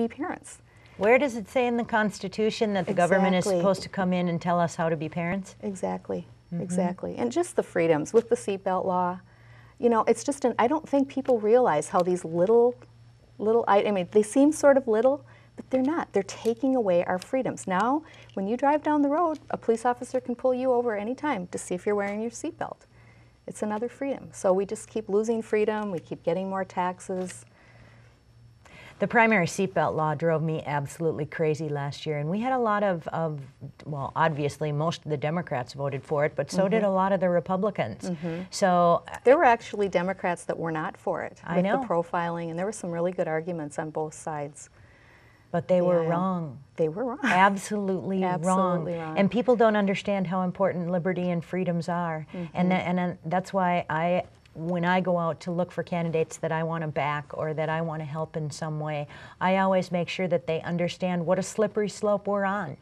be parents. Where does it say in the Constitution that the government is supposed to come in and tell us how to be parents? Exactly, exactly. And just the freedoms with the seatbelt law. You know, it's just I don't think people realize how these little, I mean, they seem sort of little, but they're not. They're taking away our freedoms. Now, when you drive down the road, a police officer can pull you over anytime to see if you're wearing your seatbelt. It's another freedom. So we just keep losing freedom. We keep getting more taxes. The primary seatbelt law drove me absolutely crazy last year, and we had a lot of well, obviously most of the Democrats voted for it, but so did a lot of the Republicans. So there were actually Democrats that were not for it I with know. the profiling, and there were some really good arguments on both sides. But they were wrong. They were wrong. Absolutely, Absolutely wrong. wrong. And people don't understand how important liberty and freedoms are. And that's why when I go out to look for candidates that I want to back or that I want to help in some way, I always make sure that they understand what a slippery slope we're on,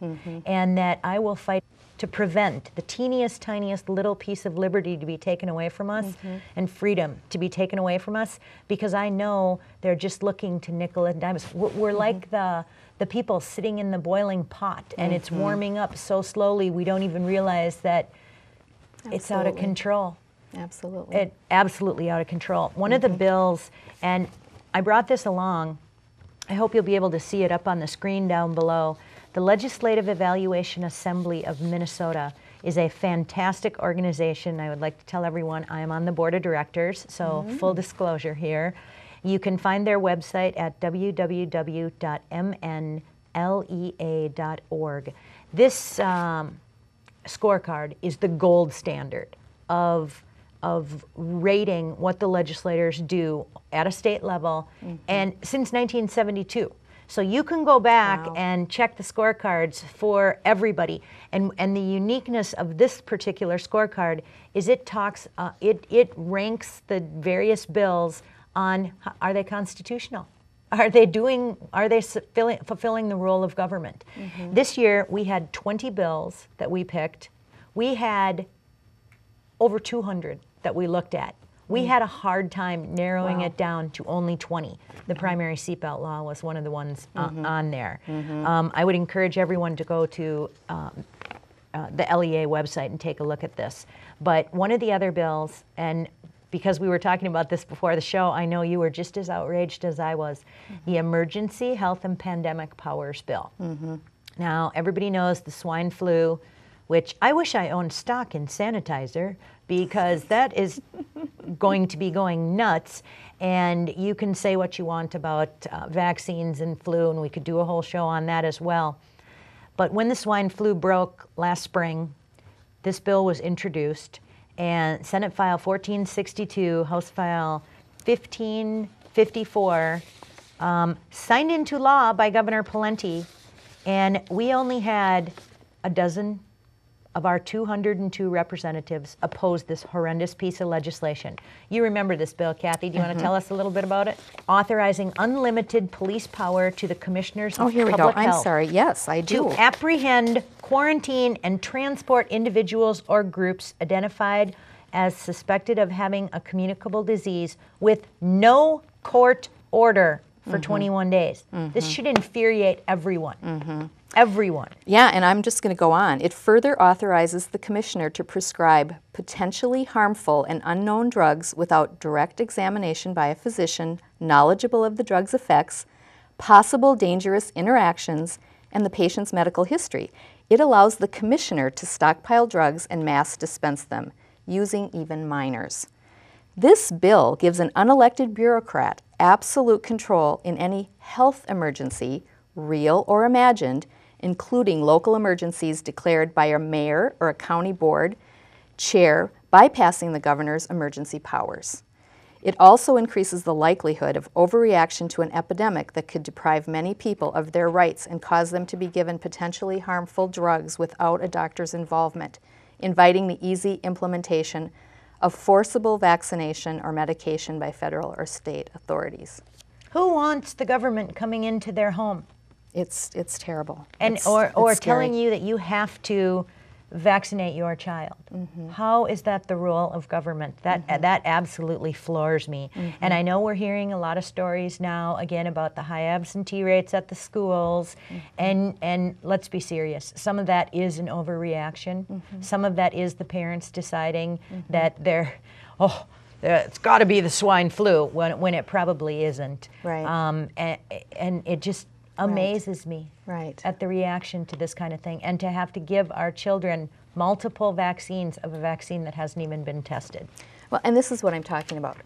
and that I will fight to prevent the teeniest, tiniest little piece of liberty to be taken away from us and freedom to be taken away from us, because I know they're just looking to nickel and dime us. We're like the people sitting in the boiling pot, and it's warming up so slowly we don't even realize that it's out of control. Absolutely. Absolutely out of control. One of the bills, and I brought this along, I hope you'll be able to see it up on the screen down below. The Legislative Evaluation Assembly of Minnesota is a fantastic organization. I would like to tell everyone I am on the board of directors, so full disclosure here. You can find their website at www.mnlea.org. This scorecard is the gold standard of rating what the legislators do at a state level, and since 1972. So you can go back and check the scorecards for everybody. And the uniqueness of this particular scorecard is it talks, it ranks the various bills on, are they constitutional? Are they fulfilling the role of government? This year we had 20 bills that we picked. We had over 200 that we looked at. We had a hard time narrowing it down to only 20. The primary seatbelt law was one of the ones on there. I would encourage everyone to go to the LEA website and take a look at this. But one of the other bills, and because we were talking about this before the show, I know you were just as outraged as I was, the Emergency Health and Pandemic Powers Bill. Now, everybody knows the swine flu, which I wish I owned stock in sanitizer, because that is going to be going nuts. And you can say what you want about vaccines and flu, and we could do a whole show on that as well. But when the swine flu broke last spring, this bill was introduced, and Senate File 1462, House File 1554, signed into law by Governor Pawlenty, and we only had a dozen of our 202 representatives oppose this horrendous piece of legislation. You remember this bill, Kathy. Do you want to tell us a little bit about it? Authorizing unlimited police power to the commissioners of here we public go. health. I'm sorry. Yes, I do. To apprehend, quarantine, and transport individuals or groups identified as suspected of having a communicable disease with no court order for 21 days. This should infuriate everyone. Everyone. Yeah, and I'm just going to go on. It further authorizes the commissioner to prescribe potentially harmful and unknown drugs without direct examination by a physician knowledgeable of the drug's effects, possible dangerous interactions, and the patient's medical history. It allows the commissioner to stockpile drugs and mass dispense them, using even minors. This bill gives an unelected bureaucrat absolute control in any health emergency, real or imagined, including local emergencies declared by a mayor or a county board chair, bypassing the governor's emergency powers. It also increases the likelihood of overreaction to an epidemic that could deprive many people of their rights and cause them to be given potentially harmful drugs without a doctor's involvement, inviting the easy implementation of forcible vaccination or medication by federal or state authorities. Who wants the government coming into their home? It's terrible. And It's or scary. telling you that you have to vaccinate your child. How is that the role of government? That absolutely floors me. And I know we're hearing a lot of stories now, again, about the high absentee rates at the schools. And let's be serious. Some of that is an overreaction. Some of that is the parents deciding that it's got to be the swine flu when it probably isn't. Right. And it just amazes me at the reaction to this kind of thing, and to have to give our children multiple vaccines of a vaccine that hasn't even been tested. Well, and this is what I'm talking about.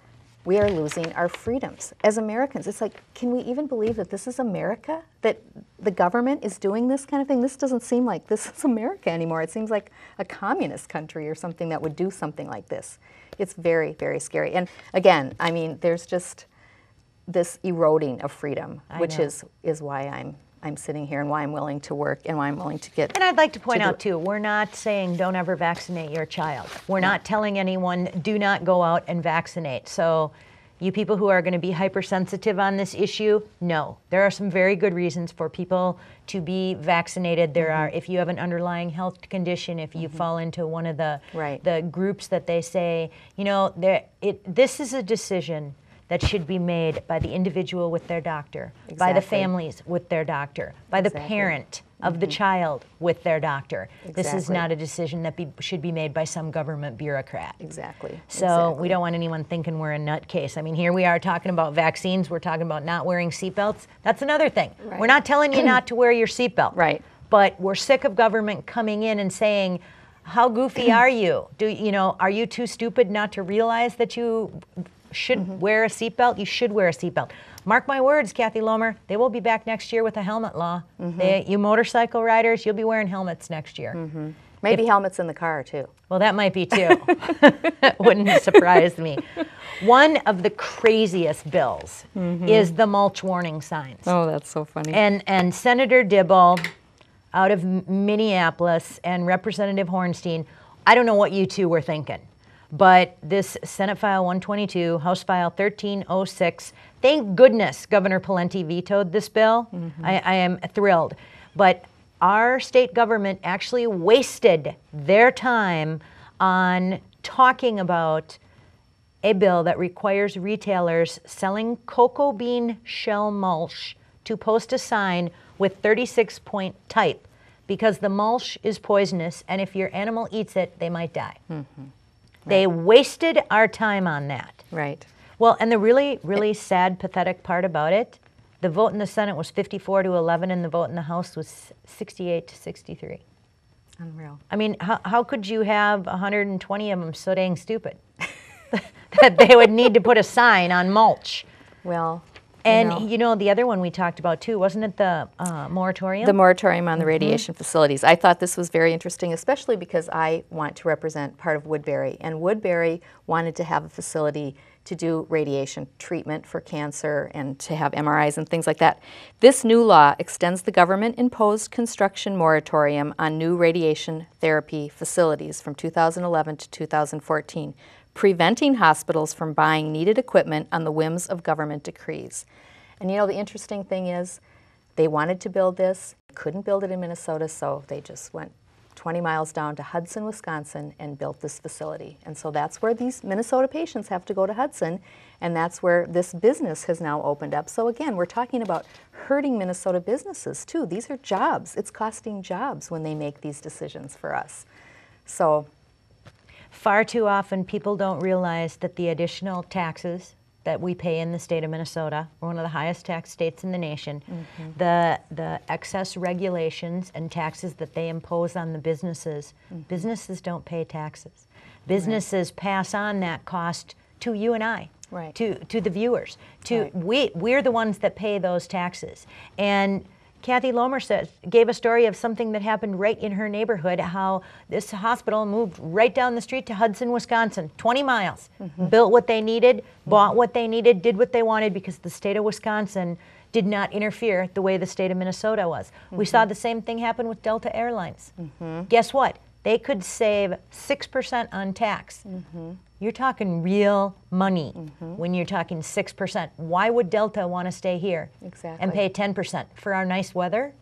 We are losing our freedoms as Americans. It's like, can we even believe that this is America? That the government is doing this kind of thing? This doesn't seem like this is America anymore. It seems like a communist country or something that would do something like this. It's very, very scary. And again, I mean, there's just this eroding of freedom, which is why I'm sitting here and why I'm willing to work and why I'm willing to get. And I'd like to point out too, we're not saying don't ever vaccinate your child. We're not telling anyone do not go out and vaccinate. So you people who are going to be hypersensitive on this issue, no. There are some very good reasons for people to be vaccinated. There are, if you have an underlying health condition, if you fall into one of the groups that they say, you know, this is a decision that should be made by the individual with their doctor, by the families with their doctor, by the parent of the child with their doctor. This is not a decision that should be made by some government bureaucrat. So we don't want anyone thinking we're a nutcase. I mean, here we are talking about vaccines. We're talking about not wearing seatbelts. That's another thing. We're not telling you not to wear your seatbelt. But we're sick of government coming in and saying, how goofy are you? Are you too stupid not to realize that you should wear a seatbelt? You should wear a seatbelt. Mark my words, Kathy Lomer, they will be back next year with a helmet law. You motorcycle riders, you'll be wearing helmets next year. Maybe helmets in the car too. Well, that might be too. Wouldn't surprise me. One of the craziest bills is the mulch warning signs. Oh, that's so funny. And Senator Dibble out of Minneapolis and Representative Hornstein, I don't know what you two were thinking. But this Senate File 122, House File 1306, thank goodness Governor Pawlenty vetoed this bill. I am thrilled. But our state government actually wasted their time on talking about a bill that requires retailers selling cocoa bean shell mulch to post a sign with 36-point type, because the mulch is poisonous, and if your animal eats it, they might die. They wasted our time on that. Well, and the really, really sad, pathetic part about it, the vote in the Senate was 54-11, and the vote in the House was 68-63. Unreal. I mean, how could you have 120 of them so dang stupid that they would need to put a sign on mulch? Well, and the other one we talked about too, wasn't it the moratorium? The moratorium on the radiation facilities. I thought this was very interesting, especially because I want to represent part of Woodbury, and Woodbury wanted to have a facility to do radiation treatment for cancer and to have MRIs and things like that. This new law extends the government-imposed construction moratorium on new radiation therapy facilities from 2011 to 2014, preventing hospitals from buying needed equipment on the whims of government decrees. And the interesting thing is, they wanted to build this, couldn't build it in Minnesota, so they just went 20 miles down to Hudson, Wisconsin, and built this facility. And so that's where these Minnesota patients have to go to Hudson, and that's where this business has now opened up. So again, we're talking about hurting Minnesota businesses too. These are jobs. It's costing jobs when they make these decisions for us. So far too often people don't realize that the additional taxes that we pay in the state of Minnesota, we're one of the highest tax states in the nation, the excess regulations and taxes that they impose on the businesses, businesses don't pay taxes. Businesses pass on that cost to you and I, to the viewers. We're the ones that pay those taxes. And Kathy Lomer gave a story of something that happened right in her neighborhood, how this hospital moved right down the street to Hudson, Wisconsin, 20 miles, built what they needed, bought what they needed, did what they wanted, because the state of Wisconsin did not interfere the way the state of Minnesota was. We saw the same thing happen with Delta Airlines. Guess what? They could save 6% on tax. You're talking real money when you're talking 6%. Why would Delta want to stay here and pay 10% for our nice weather?